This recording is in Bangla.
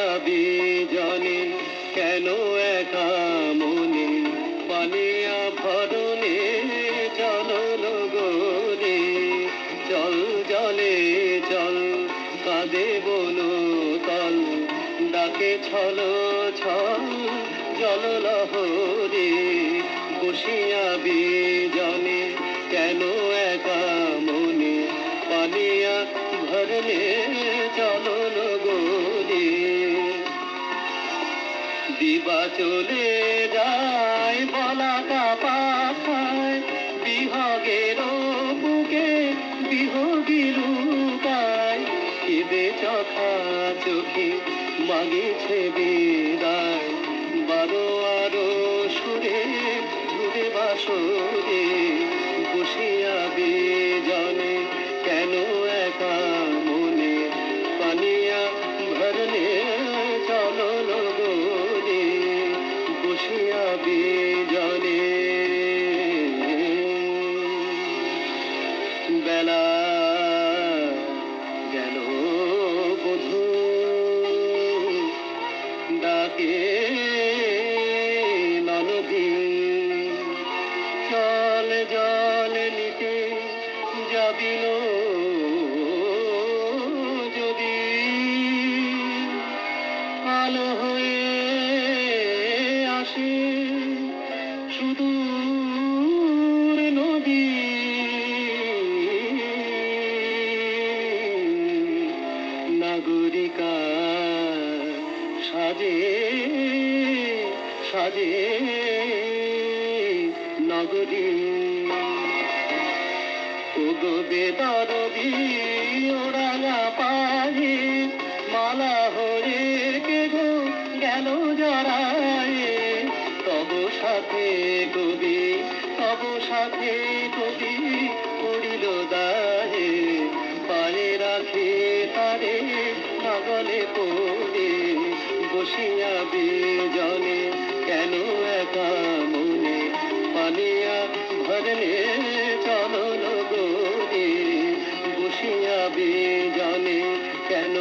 বসিয়া বিজনে কেন একা মনে পানিয়া ভরণে চলন গোরে চল জলে চল কাঁদে বনো তল ডাকে ছল ছল জল লহরে বসিয়া বিজনে কেন একা মনে পানিয়া ভরণে চলন গোরে দিবা চলে যায় বলাকা পাখায় বিহগের বুকে বিহগী লুকায় কেঁদে চোখা চোখে মাগেছে বিদায় বারো আরো সুরে ঘুরে বাসরে বসিয়া বিজনে কেন একা মনে পানিয়া ভরনে চলন গোরে বসিয়া বিজনে বেলা গেল বধূ ডাকে ননদী চল জল নিতে যাবিল যদি আলো হয়ে আসে সুদূর নদী নাগরিকা সাজে সাজে নগরী ওগো বেদরদি ওরাঙা পায়ে মালা হরে কে গো গেল জড়ায়ে তব সাথে কবি তব সাথে কবি পড়িল দাহে পায়ে রাখে তারে পাগলে পড়ে বসিয়া বিজনে কেন একা মনে পানিয়া ভরনে চলন গোরে বসিয়া বিজনে কেন